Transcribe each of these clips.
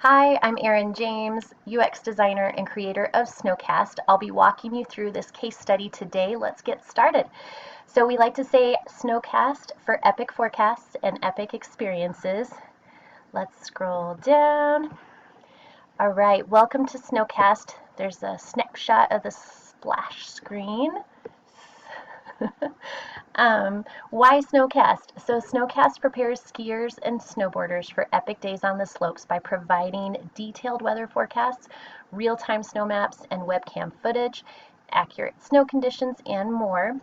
Hi, I'm Erin James, UX designer and creator of Snowcast. I'll be walking you through this case study today. Let's get started. So we like to say Snowcast for epic forecasts and epic experiences. Let's scroll down. All right, welcome to Snowcast. There's a snapshot of the splash screen. Why Snowcast? So Snowcast prepares skiers and snowboarders for epic days on the slopes by providing detailed weather forecasts, real-time snow maps, and webcam footage, accurate snow conditions, and more.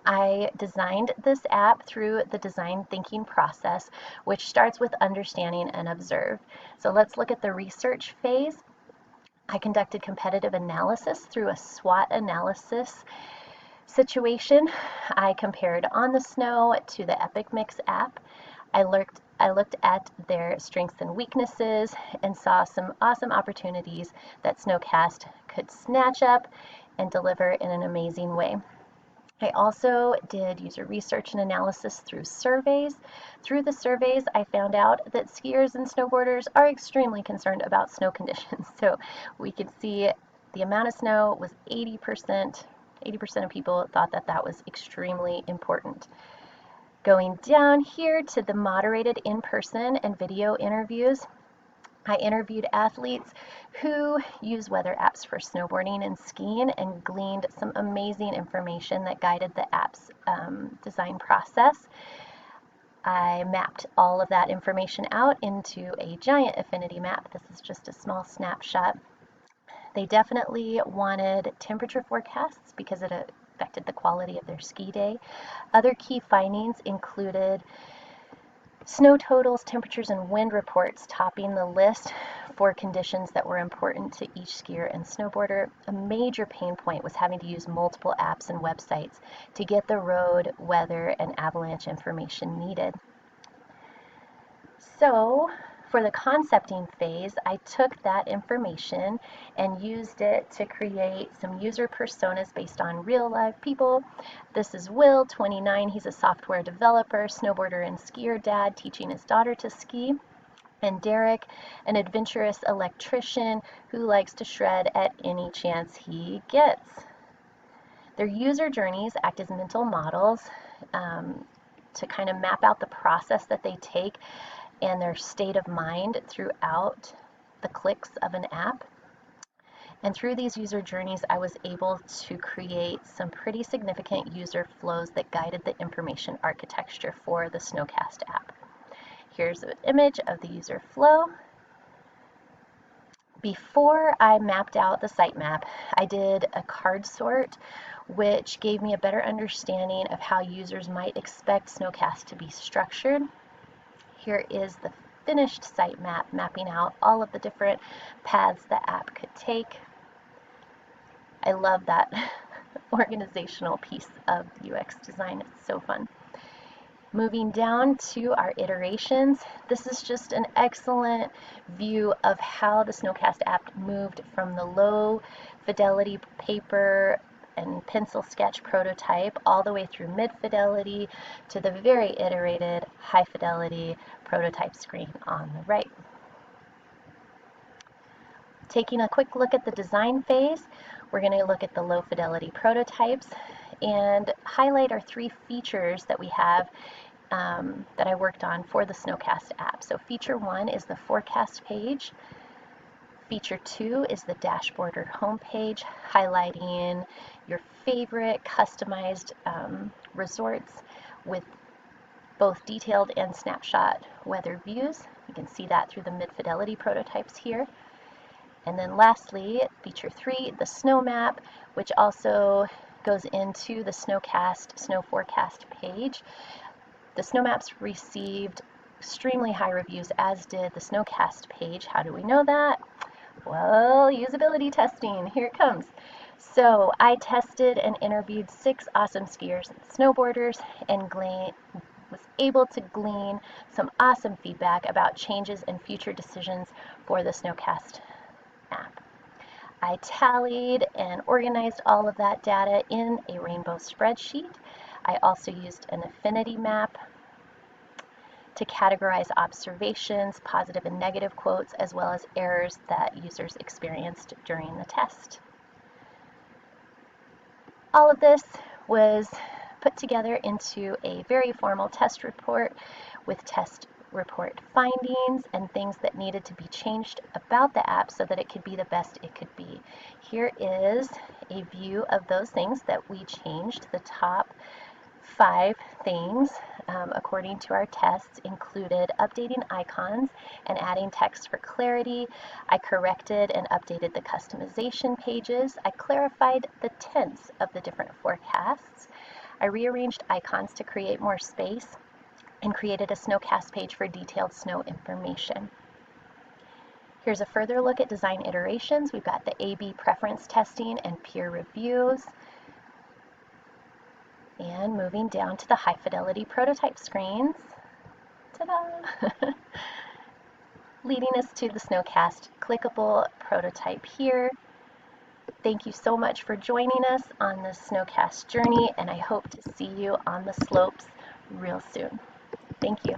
I designed this app through the design thinking process, which starts with understanding and observe. So let's look at the research phase. I conducted competitive analysis through a SWOT analysis situation. I compared On the Snow to the Epic Mix app. I looked at their strengths and weaknesses and saw some awesome opportunities that Snowcast could snatch up and deliver in an amazing way. I also did user research and analysis through surveys. Through the surveys, I found out that skiers and snowboarders are extremely concerned about snow conditions. So we could see the amount of snow was 80%. 80% of people thought that that was extremely important. Going down here to the moderated in-person and video interviews, I interviewed athletes who use weather apps for snowboarding and skiing and gleaned some amazing information that guided the app's design process. I mapped all of that information out into a giant affinity map. This is just a small snapshot. They definitely wanted temperature forecasts because it affected the quality of their ski day. Other key findings included snow totals, temperatures, and wind reports topping the list for conditions that were important to each skier and snowboarder. A major pain point was having to use multiple apps and websites to get the road, weather, and avalanche information needed. So for the concepting phase, I took that information and used it to create some user personas based on real life people. This is Will, 29. He's a software developer, snowboarder, and skier dad teaching his daughter to ski. And Derek, an adventurous electrician who likes to shred at any chance he gets. Their user journeys act as mental models to kind of map out the process that they take and their state of mind throughout the clicks of an app. And through these user journeys, I was able to create some pretty significant user flows that guided the information architecture for the Snowcast app. Here's an image of the user flow. Before I mapped out the sitemap, I did a card sort, which gave me a better understanding of how users might expect Snowcast to be structured. Here is the finished sitemap, mapping out all of the different paths the app could take. I love that organizational piece of UX design. It's so fun. Moving down to our iterations, this is just an excellent view of how the Snowcast app moved from the low fidelity paper and pencil sketch prototype all the way through mid fidelity to the very iterated high fidelity prototype screen on the right. Taking a quick look at the design phase, we're going to look at the low fidelity prototypes and highlight our three features that we have that I worked on for the Snowcast app. So feature 1 is the forecast page. Feature 2 is the dashboard or home page, highlighting your favorite customized resorts with both detailed and snapshot weather views. You can see that through the mid-fidelity prototypes here. And then lastly, feature 3, the snow map, which also goes into the Snowcast snow forecast page. The snow maps received extremely high reviews, as did the Snowcast page. How do we know that? Well, usability testing, here it comes. So I tested and interviewed 6 awesome skiers and snowboarders and was able to glean some awesome feedback about changes and future decisions for the Snowcast app. I tallied and organized all of that data in a rainbow spreadsheet. I also used an affinity map to categorize observations, positive and negative quotes, as well as errors that users experienced during the test. All of this was put together into a very formal test report with test report findings and things that needed to be changed about the app so that it could be the best it could be. Here is a view of those things that we changed. The top 5 things, according to our tests, included updating icons and adding text for clarity. I corrected and updated the customization pages. I clarified the tense of the different forecasts. I rearranged icons to create more space and created a Snowcast page for detailed snow information. Here's a further look at design iterations. We've got the A/B preference testing and peer reviews. And moving down to the high fidelity prototype screens. Ta-da! Leading us to the Snowcast clickable prototype here. Thank you so much for joining us on this Snowcast journey, and I hope to see you on the slopes real soon. Thank you.